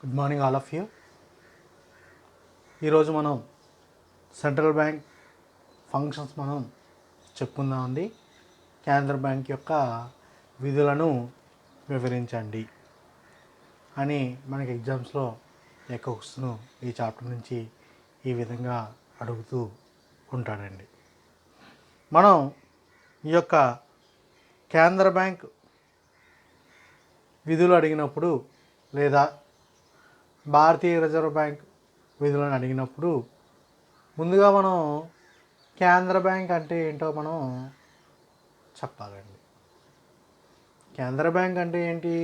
Good morning all of you. ఈరోజు మనం central bank functions మనం చెప్పుకుందామండి. కేంద్ర బ్యాంక్ యొక్క విధులను వివరించండి అని మనకి ఎగ్జామ్స్లో క్వశ్చన్ ఈ చాప్టర్ నుంచి ఈ విధంగా అడుగుతూ ఉంటాడండి. మనం ఈ యొక్క కేంద్ర బ్యాంక్ విధులు అడిగినప్పుడు లేదా భారతీయ రిజర్వ్ బ్యాంక్ విధులను అడిగినప్పుడు ముందుగా మనం కేంద్ర బ్యాంక్ అంటే ఏంటో మనం చెప్పాలండి. కేంద్ర బ్యాంక్ అంటే ఏంటి?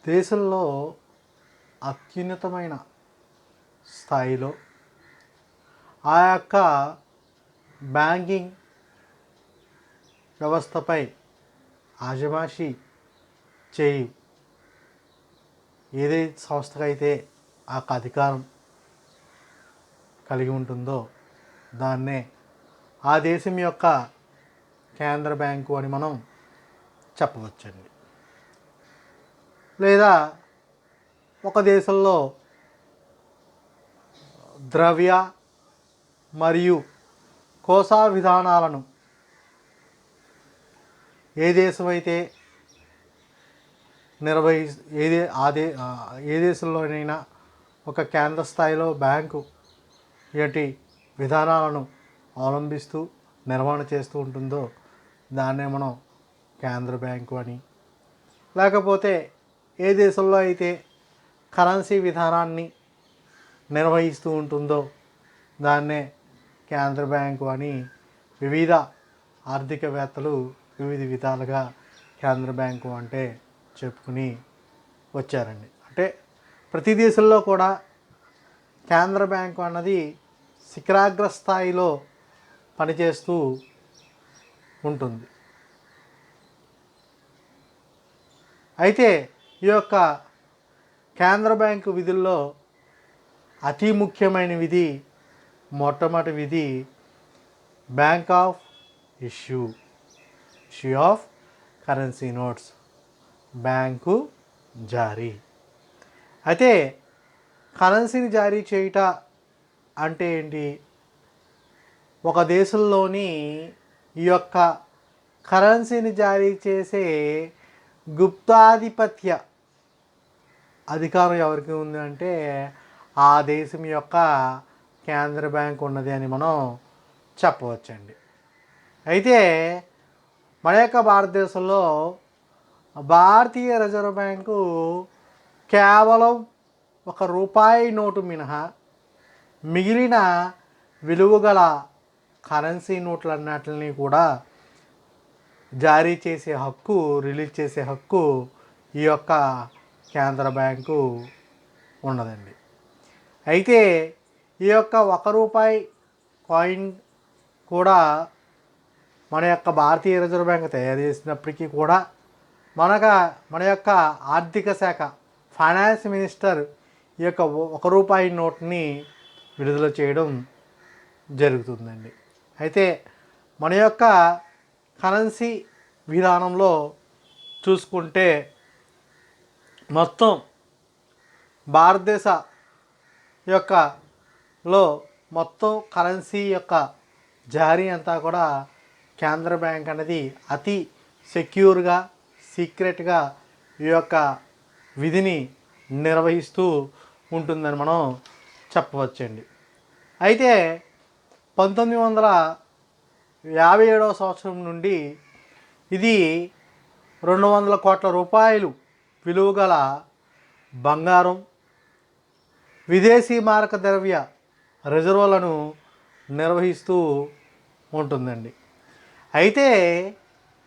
దేశంలో అత్యున్నతమైన స్థాయిలో ఆ యొక్క బ్యాంకింగ్ వ్యవస్థపై ఆజమాషి చేయి ఏదైతే సంస్థకైతే ఆ అధికారం కలిగి ఉంటుందో దాన్నే ఆ దేశం యొక్క కేంద్ర బ్యాంకు అని మనం చెప్పవచ్చండి. లేదా ఒక దేశంలో ద్రవ్య మరియు కోసా విధానాలను ఏ దేశమైతే ఏ దేశంలోనైనా ఒక కేంద్ర స్థాయిలో బ్యాంకు ఇలాంటి విధానాలను అవలంబిస్తూ నిర్వహణ చేస్తూ ఉంటుందో దాన్నే మనం కేంద్ర బ్యాంకు అని, లేకపోతే ఏ దేశంలో అయితే కరెన్సీ విధానాన్ని నిర్వహిస్తూ ఉంటుందో దాన్నే కేంద్ర బ్యాంకు అని వివిధ ఆర్థికవేత్తలు వివిధ విధాలుగా కేంద్ర బ్యాంకు అంటే చెప్పుకుని వచ్చారండి. అంటే ప్రతి దేశంలో కూడా కేంద్ర బ్యాంకు అన్నది శిఖరాగ్ర స్థాయిలో పనిచేస్తూ ఉంటుంది. అయితే ఈ యొక్క కేంద్ర బ్యాంకు విధుల్లో అతి ముఖ్యమైన విధి, మొట్టమొదటి విధి bank of issue of currency notes, bank జారీ. అయితే కరెన్సీని జారీ చేయుట అంటే ఏంటి? ఒక దేశంలోని ఈ యొక్క కరెన్సీని జారీ చేసే గుప్తాధిపత్య అధికారం ఎవరికి ఉంది అంటే ఆ దేశం యొక్క కేంద్ర బ్యాంక్ ఉన్నది అని మనం చెప్పవచ్చండి. అయితే మన యొక్క భారతదేశంలో భారతీయ రిజర్వ్ బ్యాంకు కేవలం ₹1 నోటు మినహా మిగిలిన విలువగల కరెన్సీ నోట్లన్నిటిని కూడా జారీ చేసే హక్కు, రిలీజ్ చేసే హక్కు ఈ యొక్క కేంద్ర బ్యాంకు ఉన్నదండి. అయితే ఈ యొక్క ₹1 కాయిన్ కూడా మన యొక్క భారతీయ రిజర్వ్ బ్యాంక్ తయారు చేసినప్పటికీ కూడా మన యొక్క ఆర్థిక శాఖ ఫైనాన్స్ మినిస్టర్ ఈ యొక్క ₹1 నోట్ని విడుదల చేయడం జరుగుతుందండి. అయితే మన యొక్క కరెన్సీ విధానంలో చూసుకుంటే మొత్తం భారతదేశ మొత్తం కరెన్సీ యొక్క జారీ అంతా కూడా కేంద్ర బ్యాంక్ అనేది అతి సెక్యూర్గా, సీక్రెట్గా ఈ యొక్క విధిని నిర్వహిస్తూ ఉంటుందని మనం చెప్పవచ్చండి. అయితే 1957వ సంవత్సరం నుండి ఇది ₹200 కోట్ల విలువ గల బంగారం, విదేశీ మారక ద్రవ్య రిజర్వులను నిర్వహిస్తూ ఉంటుందండి. అయితే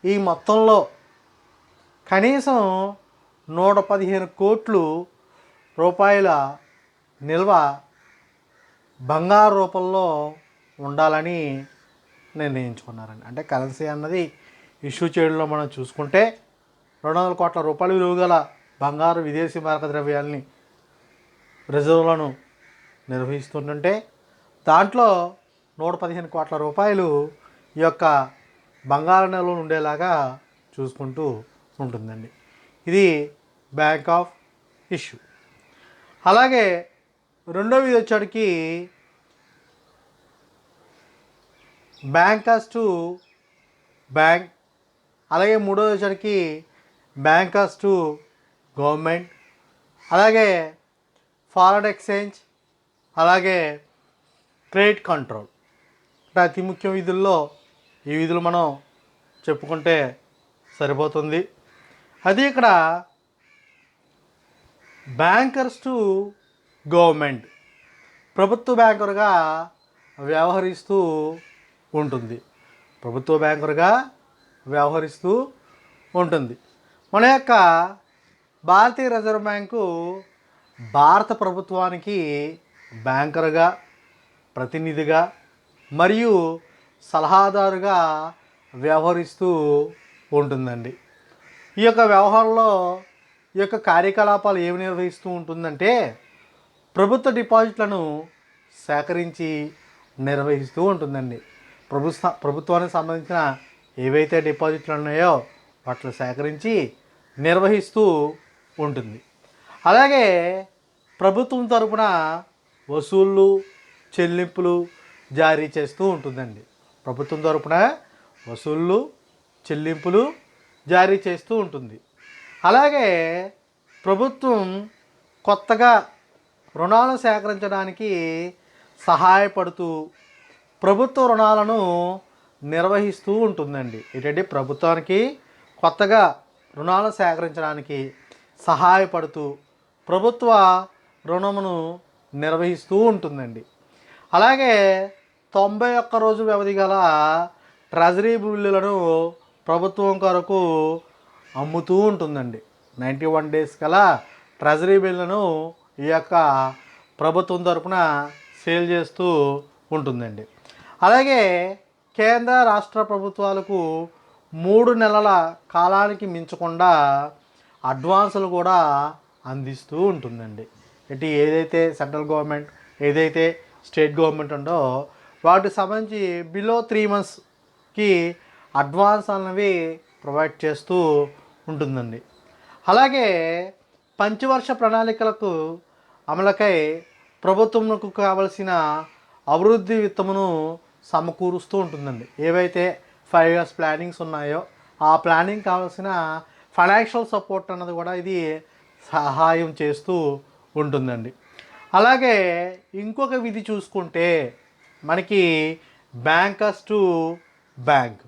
ఈ మొత్తంలో కనీసం ₹115 కోట్ల నిల్వ బంగారు రూపంలో ఉండాలని నిర్ణయించుకున్నారండి. అంటే కరెన్సీ అన్నది ఇష్యూ చేయడంలో మనం చూసుకుంటే ₹200 కోట్ల విలువ గల బంగారు, విదేశీ మారక ద్రవ్యాలని రిజర్వులను నిర్వహిస్తుంటే దాంట్లో ₹115 కోట్ల ఈ యొక్క బంగారు నిల్వలు ఉండేలాగా చూసుకుంటూ ఉంటుందండి. ఇది బ్యాంక్ ఆఫ్ ఇష్యూ. అలాగే రెండవది వచ్చేటికి బ్యాంకర్స్ టు బ్యాంక్. అలాగే మూడవది వచ్చేటికి బ్యాంకర్స్ టు గవర్నమెంట్. అలాగే ఫారెన్ ఎక్స్చేంజ్, అలాగే క్రెడిట్ కంట్రోల్. అంటే అతి ముఖ్య విధుల్లో ఈ విధులు మనం చెప్పుకుంటే సరిపోతుంది. అది ఇక్కడ బ్యాంకర్స్ టు గవర్నమెంట్ ప్రభుత్వ బ్యాంకర్గా వ్యవహరిస్తూ ఉంటుంది. ప్రభుత్వ బ్యాంకర్గా వ్యవహరిస్తూ ఉంటుంది. మన యొక్క భారతీయ రిజర్వ్ బ్యాంకు భారత ప్రభుత్వానికి బ్యాంకర్గా, ప్రతినిధిగా మరియు సలహాదారుగా వ్యవహరిస్తూ ఉంటుందండి. ఈ యొక్క వ్యవహారంలో ఈ యొక్క కార్యకలాపాలు ఏమి నిర్వహిస్తూ ఉంటుందంటే ప్రభుత్వ డిపాజిట్లను సేకరించి నిర్వహిస్తూ ఉంటుందండి. ప్రభుత్వానికి సంబంధించిన ఏవైతే డిపాజిట్లు ఉన్నాయో వాటిని సేకరించి నిర్వహిస్తూ ఉంటుంది. అలాగే ప్రభుత్వం తరపున వసూళ్ళు, చెల్లింపులు జారీ చేస్తూ ఉంటుందండి. ప్రభుత్వం తరపున వసూళ్ళు, చెల్లింపులు జారీ చేస్తూ ఉంటుంది. అలాగే ప్రభుత్వం కొత్తగా రుణాలు సేకరించడానికి సహాయపడుతూ ప్రభుత్వ రుణాలను నిర్వహిస్తూ ఉంటుందండి. ఏంటంటే ప్రభుత్వానికి కొత్తగా రుణాలు సేకరించడానికి సహాయపడుతూ ప్రభుత్వ రుణమును నిర్వహిస్తూ ఉంటుందండి. అలాగే 91 రోజు వ్యవధి గల ట్రెజరీ బిల్లులను ప్రభుత్వం కొరకు అమ్ముతూ ఉంటుందండి. 91 డేస్ గల ట్రెజరీ బిల్లులను ఈ యొక్క ప్రభుత్వం తరపున సేల్ చేస్తూ ఉంటుందండి. అలాగే కేంద్ర రాష్ట్ర ప్రభుత్వాలకు 3 నెలల కాలానికి మించకుండా అడ్వాన్సులు కూడా అందిస్తూ ఉంటుందండి. ఇటు ఏదైతే సెంట్రల్ గవర్నమెంట్, ఏదైతే స్టేట్ గవర్నమెంట్ ఉందో వాటికి సంబంధించి బిలో 3 మంత్స్కి అడ్వాన్స్ అన్నవి ప్రొవైడ్ చేస్తూ ఉంటుందండి. అలాగే పంచవర్ష ప్రణాళికలకు అమలుకై ప్రభుత్వంకు కావలసిన అభివృద్ధి విత్తమును సమకూరుస్తూ ఉంటుందండి. ఏవైతే 5 years ప్లానింగ్స్ ఉన్నాయో ఆ ప్లానింగ్ కావాల్సిన ఫైనాన్షియల్ సపోర్ట్ అన్నది కూడా ఇది సహాయం చేస్తూ ఉంటుందండి. అలాగే ఇంకొక విధి చూసుకుంటే మనకి bankers to bank.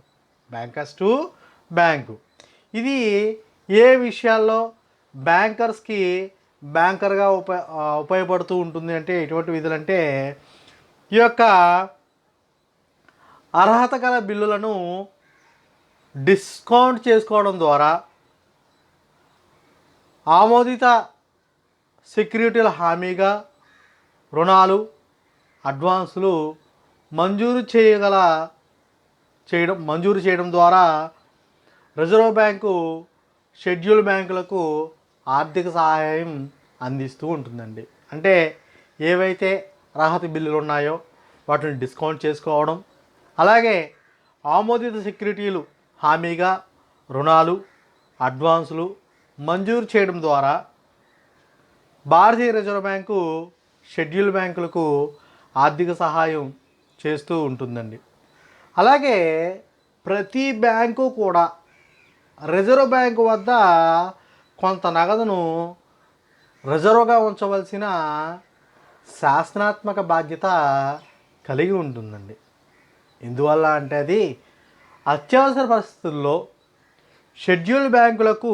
Bankers to bank ఇది ఏ విషయాల్లో బ్యాంకర్స్కి బ్యాంకర్గా ఉపయోగపడుతూ ఉంటుంది అంటే ఎటువంటి విధులు అంటే ఈ యొక్క అర్హత గల బిల్లులను డిస్కౌంట్ చేసుకోవడం ద్వారా ఆమోదిత సెక్యూరిటీల హామీగా రుణాలు, అడ్వాన్సులు మంజూరు చేయడం ద్వారా రిజర్వ్ బ్యాంకు షెడ్యూల్ బ్యాంకులకు ఆర్థిక సహాయం అందిస్తూ ఉంటుందండి. అంటే ఏవైతే రాహత బిల్లులు ఉన్నాయో వాటిని డిస్కౌంట్ చేసుకోవడం, అలాగే ఆమోదిత సెక్యూరిటీలు హామీగా రుణాలు, అడ్వాన్సులు మంజూరు చేయడం ద్వారా భారతీయ రిజర్వ్ బ్యాంకు షెడ్యూల్ బ్యాంకులకు ఆర్థిక సహాయం చేస్తూ ఉంటుందండి. అలాగే ప్రతి బ్యాంకు కూడా రిజర్వ్ బ్యాంకు వద్ద కొంత నగదును రిజర్వ్గా ఉంచవలసిన శాసనాత్మక బాధ్యత కలిగి ఉంటుందండి. ఎందువల్ల అంటే అది అత్యవసర పరిస్థితుల్లో షెడ్యూల్ బ్యాంకులకు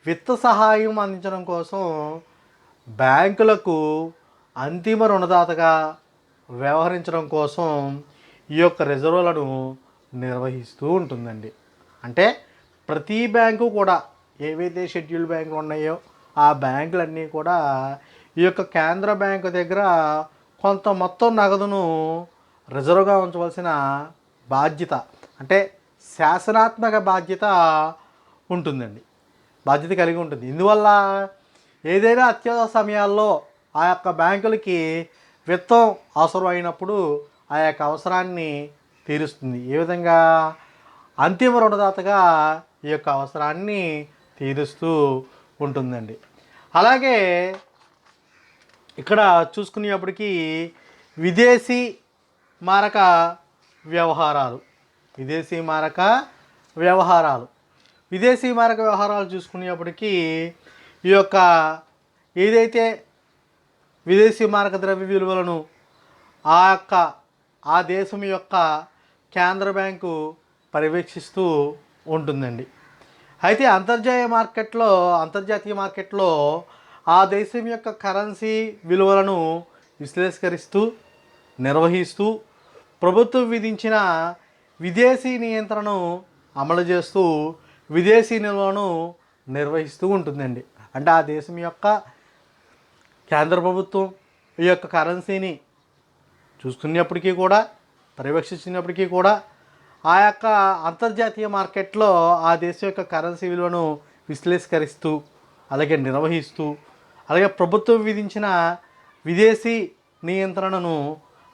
విత్త సహాయం అందించడం కోసం బ్యాంకులకు అంతిమ రుణదాతగా వ్యవహరించడం కోసం ఈ యొక్క రిజర్వులను నిర్వహిస్తూ ఉంటుందండి. అంటే ప్రతి బ్యాంకు కూడా ఏవైతే షెడ్యూల్ బ్యాంకులు ఉన్నాయో ఆ బ్యాంకులన్నీ కూడా ఈ యొక్క కేంద్ర బ్యాంకు దగ్గర కొంత మొత్తం నగదును రిజర్వ్గా ఉంచవలసిన బాధ్యత, అంటే శాసనాత్మక బాధ్యత ఉంటుందండి, బాధ్యత కలిగి ఉంటుంది. ఇందువల్ల ఏదైనా అత్యవసర సమయాల్లో ఆ యొక్క బ్యాంకులకి విత్తం అవసరమైనప్పుడు ఆ యొక్క అవసరాన్ని తీరుస్తుంది. ఏ విధంగా అంతిమ రుణదాతగా ఈ యొక్క అవసరాన్ని తీరుస్తూ ఉంటుందండి. అలాగే ఇక్కడ చూసుకునేప్పటికీ విదేశీ మారక వ్యవహారాలు విదేశీ మారక వ్యవహారాలు విదేశీ మారక వ్యవహారాలు చూసుకునేప్పటికీ ఈ యొక్క ఏదైతే విదేశీ మారక ద్రవ్య విలువలను ఆ దేశం యొక్క కేంద్ర బ్యాంకు పర్యవేక్షిస్తూ ఉంటుందండి. అయితే అంతర్జాతీయ మార్కెట్లో ఆ దేశం యొక్క కరెన్సీ విలువలను విశ్లేషీకరిస్తూ నిర్వహిస్తూ ప్రభుత్వం విధించిన విదేశీ నియంత్రణను అమలు చేస్తూ విదేశీ నిల్వలను నిర్వహిస్తూ ఉంటుందండి. అంటే ఆ దేశం యొక్క కేంద్ర ప్రభుత్వం ఈ యొక్క కరెన్సీని చూసుకునేప్పటికీ కూడా పర్యవేక్షించినప్పటికీ కూడా ఆ యొక్క అంతర్జాతీయ మార్కెట్లో ఆ దేశం యొక్క కరెన్సీ విలువను విశ్లేషీకరిస్తూ అలాగే నిర్వహిస్తూ అలాగే ప్రభుత్వం విధించిన విదేశీ నియంత్రణను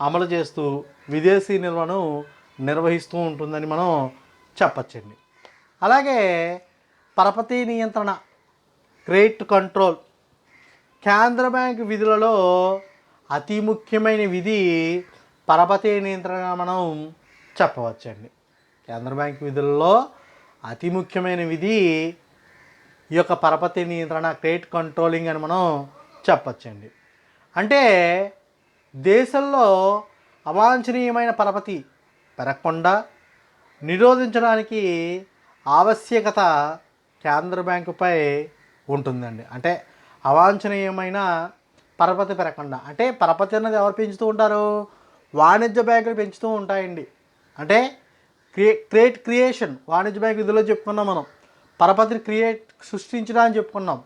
అమలు చేస్తూ విదేశీ నిల్వను నిర్వహిస్తూ ఉంటుందని మనం చెప్పచ్చండి. అలాగే పరపతి నియంత్రణ క్రెడిట్ కంట్రోల్ కేంద్ర బ్యాంక్ విధులలో అతి ముఖ్యమైన విధి పరపతి నియంత్రణ మనం చెప్పవచ్చండి. కేంద్ర బ్యాంక్ విధులలో అతి ముఖ్యమైన విధి ఈ యొక్క పరపతి నియంత్రణ క్రెడిట్ కంట్రోలింగ్ అని మనం చెప్పచ్చండి. అంటే దేశంలో అవాంఛనీయమైన పరపతి పెరగకుండా నిరోధించడానికి ఆవశ్యకత కేంద్ర బ్యాంకుపై ఉంటుందండి. అంటే అవాంఛనీయమైన పరపతి పెరగకుండా, అంటే పరపతి అన్నది ఎవరు పెంచుతూ ఉంటారు? వాణిజ్య బ్యాంకులు పెంచుతూ ఉంటాయండి. అంటే క్రియేషన్ వాణిజ్య బ్యాంకు విధుల్లో చెప్పుకున్నాం మనం, పరపతిని సృష్టించడానికి చెప్పుకున్నాం.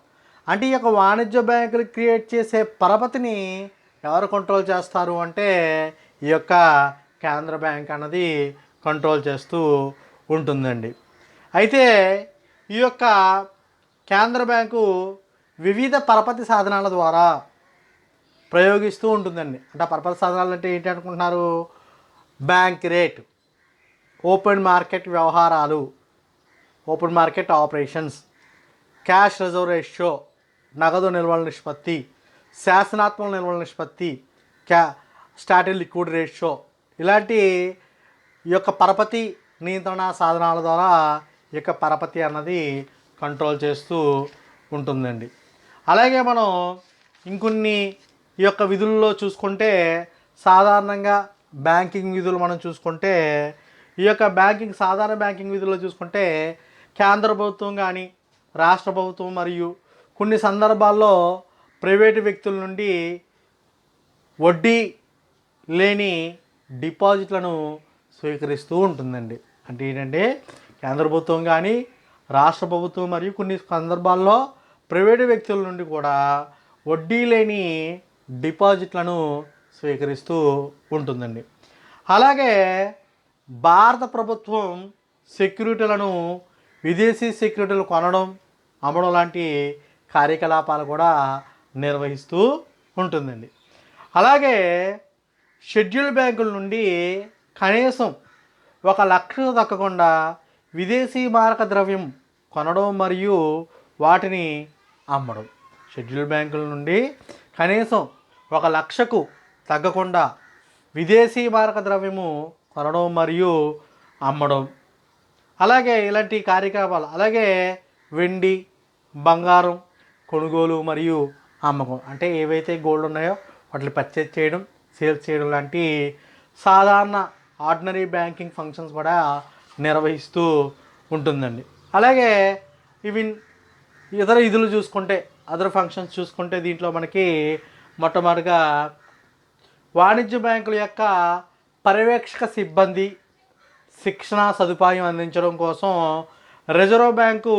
అంటే ఈ యొక్క వాణిజ్య బ్యాంకులు క్రియేట్ చేసే పరపతిని ఎవరు కంట్రోల్ చేస్తారు అంటే ఈ యొక్క కేంద్ర బ్యాంక్ అన్నది కంట్రోల్ చేస్తూ ఉంటుందండి. అయితే ఈ యొక్క కేంద్ర బ్యాంకు వివిధ పరపతి సాధనాల ద్వారా ప్రయోగిస్తూ ఉంటుందండి. అంటే పరపతి సాధనాలు అంటే ఏంటి అనుకుంటున్నారు? బ్యాంక్ రేట్, ఓపెన్ మార్కెట్ వ్యవహారాలు, open market operations, cash reserve ratio, నగదు నిల్వల నిష్పత్తి, శాసనాత్మక నిల్వల నిష్పత్తి, స్టాటిక్ లిక్విడ్ రేషియో, ఇలాంటి ఈ యొక్క పరపతి నియంత్రణ సాధనాల ద్వారా ఈ యొక్క పరపతి అన్నది కంట్రోల్ చేస్తూ ఉంటుందండి. అలాగే మనం ఇంకొన్ని ఈ యొక్క విధుల్లో చూసుకుంటే సాధారణంగా బ్యాంకింగ్ విధులు మనం చూసుకుంటే ఈ యొక్క సాధారణ బ్యాంకింగ్ విధుల్లో చూసుకుంటే కేంద్ర ప్రభుత్వం కానీ రాష్ట్ర ప్రభుత్వం మరియు కొన్ని సందర్భాల్లో ప్రైవేటు వ్యక్తుల నుండి వడ్డీ లేని డిపాజిట్లను స్వీకరిస్తూ ఉంటుందండి. అంటే ఏంటంటే కేంద్ర ప్రభుత్వం కానీ రాష్ట్ర ప్రభుత్వం మరియు కొన్ని సందర్భాల్లో ప్రైవేటు వ్యక్తుల నుండి కూడా వడ్డీ లేని డిపాజిట్లను స్వీకరిస్తూ ఉంటుందండి. అలాగే భారత ప్రభుత్వం సెక్యూరిటీలను విదేశీ సెక్యూరిటీలు కొనడం అమ్మడం లాంటి కార్యకలాపాలు కూడా నిర్వహిస్తూ ఉంటుందండి. అలాగే షెడ్యూల్ బ్యాంకుల నుండి కనీసం 1,00,000 తగ్గకుండా విదేశీ మారక ద్రవ్యం కొనడం మరియు వాటిని అమ్మడం. షెడ్యూల్ బ్యాంకుల నుండి కనీసం 1,00,000కు తగ్గకుండా విదేశీ మారక ద్రవ్యము కొనడం మరియు అమ్మడం. అలాగే ఇలాంటి కార్యకలాపాలు, అలాగే వెండి బంగారం కొనుగోలు మరియు అమ్మకం, అంటే ఏవైతే గోల్డ్ ఉన్నాయో వాటిని పర్చేజ్ చేయడం సేల్స్ చేయడం లాంటి సాధారణ ఆర్డినరీ బ్యాంకింగ్ ఫంక్షన్స్ కూడా నిర్వహిస్తూ ఉంటుందండి. అలాగే ఇతర విధులు చూసుకుంటే అదర్ ఫంక్షన్స్ చూసుకుంటే దీంట్లో మనకి మొట్టమొదటిగా వాణిజ్య బ్యాంకుల యొక్క పర్యవేక్షక సిబ్బంది శిక్షణ సదుపాయం అందించడం కోసం రిజర్వ్ బ్యాంకు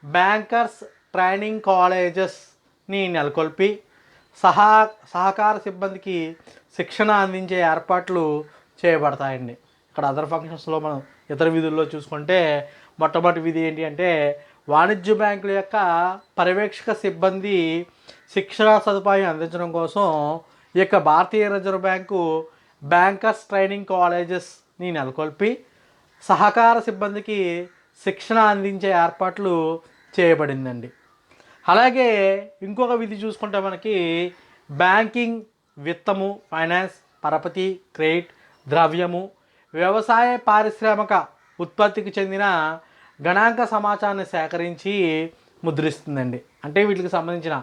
బ్యాంకర్స్ ట్రైనింగ్ కాలేజెస్ని నెలకొల్పి సహకార సిబ్బందికి శిక్షణ అందించే ఏర్పాట్లు చేయబడతాయండి. ఇక్కడ అదర్ ఫంక్షన్స్లో మనం ఇతర విధుల్లో చూసుకుంటే మొట్టమొదటి విధి ఏంటి అంటే వాణిజ్య బ్యాంకుల యొక్క పర్యవేక్షక సిబ్బంది శిక్షణ సదుపాయం అందించడం కోసం ఈ యొక్క భారతీయ రిజర్వ్ బ్యాంకు బ్యాంకర్స్ ట్రైనింగ్ కాలేజెస్ని నెలకొల్పి సహకార సిబ్బందికి శిక్షణ అందించే ఏర్పాట్లు చేయబడిందండి. అలాగే ఇంకొక విధి చూసుకుంటే మనకి బ్యాంకింగ్, విత్తము, ఫైనాన్స్, పరపతి, క్రెడిట్, ద్రవ్యము, వ్యవసాయ పారిశ్రామిక ఉత్పత్తికి చెందిన గణాంక సమాచారాన్ని సేకరించి ముద్రిస్తుందండి. అంటే వీటికి సంబంధించిన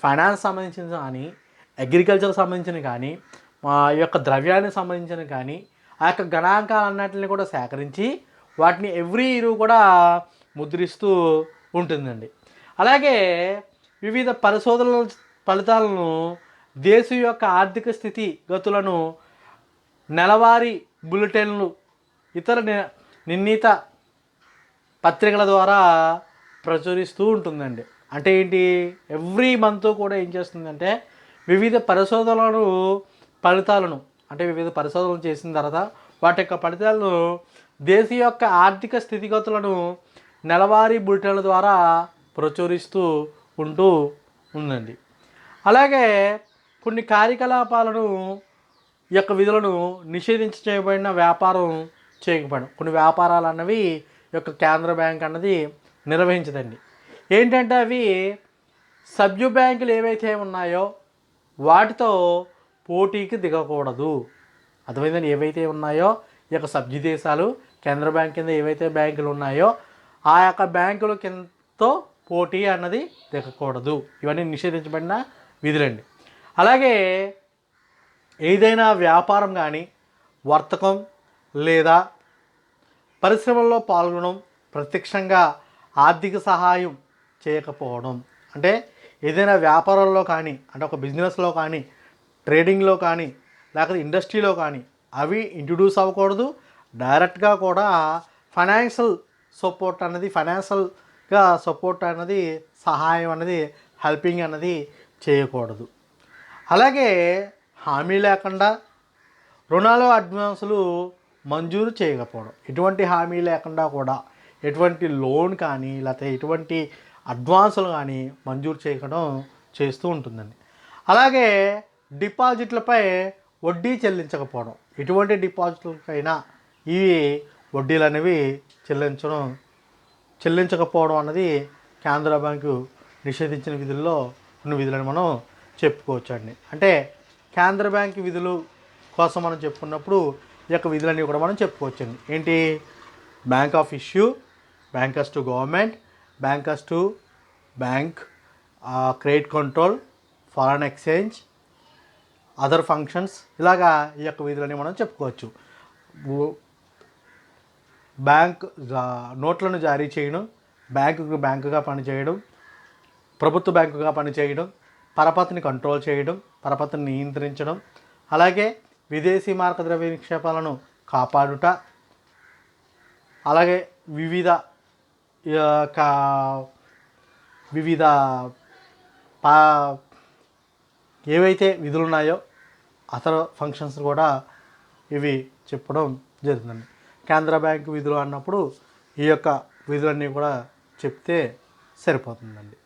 ఫైనాన్స్ సంబంధించిన కానీ, అగ్రికల్చర్ సంబంధించిన కానీ, ఈ యొక్క ద్రవ్యానికి సంబంధించిన కానీ, ఆ యొక్క గణాంకాలన్నింటిని కూడా సేకరించి వాటిని ఎవ్రీ ఇయర్ కూడా ముద్రిస్తూ ఉంటుందండి. అలాగే వివిధ పరిశోధనల ఫలితాలను, దేశ యొక్క ఆర్థిక స్థితి గతులను నెలవారీ బులెటిన్లు, ఇతర నిర్ణీత పత్రికల ద్వారా ప్రచురిస్తూ ఉంటుందండి. అంటే ఏంటి, ఎవ్రీ మంత్ కూడా ఏం చేస్తుందంటే వివిధ ఫలితాలను అంటే వివిధ పరిశోధనలు చేసిన తర్వాత వాటి యొక్క ఫలితాలను దేశ యొక్క ఆర్థిక స్థితిగతులను నెలవారీ బులెటిన్ల ద్వారా ప్రచురిస్తూ ఉందండి. అలాగే కొన్ని కార్యకలాపాలను ఈ యొక్క విధులను చేయబడిన వ్యాపారం చేయకపోవడం, కొన్ని వ్యాపారాలు అన్నవి ఈ యొక్క కేంద్ర బ్యాంక్ అన్నది నిర్వహించదండి. ఏంటంటే అవి సభ్య బ్యాంకులు ఏవైతే ఉన్నాయో వాటితో పోటీకి దిగకూడదు. అర్థమైందని, ఏవైతే ఉన్నాయో ఈ యొక్క సభ్య దేశాలు కేంద్ర బ్యాంక్ కింద ఏవైతే బ్యాంకులు ఉన్నాయో ఆ యొక్క బ్యాంకుల కిందతో పోటీ అన్నది దిగకూడదు. ఇవన్నీ నిషేధించబడిన విధులండి. అలాగే ఏదైనా వ్యాపారం కానీ, వర్తకం లేదా పరిశ్రమల్లో పాల్గొనడం, ప్రత్యక్షంగా ఆర్థిక సహాయం చేయకపోవడం. అంటే ఏదైనా వ్యాపారంలో కానీ, అంటే ఒక బిజినెస్లో కానీ, ట్రేడింగ్లో కానీ, లేకపోతే ఇండస్ట్రీలో కానీ అవి ఇంట్రడ్యూస్ అవ్వకూడదు. డైరెక్ట్గా కూడా ఫైనాన్షియల్ సపోర్ట్ అన్నది, సహాయం అన్నది, హెల్పింగ్ అన్నది చేయకూడదు. అలాగే హామీ లేకుండా రుణాలు, అడ్వాన్సులు మంజూరు చేయకపోవడం. ఎటువంటి హామీ లేకుండా కూడా ఎటువంటి లోన్ కానీ లేకపోతే ఎటువంటి అడ్వాన్సులు కానీ మంజూరు చేయడం చేస్తూ ఉంటుందండి. అలాగే డిపాజిట్లపై వడ్డీ చెల్లించకపోవడం. ఎటువంటి డిపాజిట్లకైనా ఈ వడ్డీలు అనేవి చెల్లించకపోవడం అన్నది కేంద్ర బ్యాంకు నిషేధించిన విధుల్లో కొన్ని విధులను మనం చెప్పుకోవచ్చండి. అంటే కేంద్ర బ్యాంకు విధులు కోసం మనం చెప్పుకున్నప్పుడు ఈ యొక్క విధులన్నీ కూడా మనం చెప్పుకోవచ్చండి. ఏంటి, bank of issue, bankers to government, bankers to bank, credit control, foreign exchange, other functions, ఇలాగా ఈ యొక్క విధులని మనం చెప్పుకోవచ్చు. బ్యాంక్ నోట్లను జారీ చేయడం, బ్యాంకుగా పనిచేయడం, ప్రభుత్వ బ్యాంకుగా పనిచేయడం, పరపతిని కంట్రోల్ చేయడం, పరపతిని నియంత్రించడం, అలాగే విదేశీ మార్క ద్రవ్య నిక్షేపాలను కాపాడుట, అలాగే వివిధ ఏవైతే విధులు ఉన్నాయో అతర ఫంక్షన్స్ కూడా ఇవి చెప్పడం జరుగుతుంది. కేంద్ర బ్యాంకు విధులు అన్నప్పుడు ఈ యొక్క విధులన్నీ కూడా చెప్తే సరిపోతుందండి.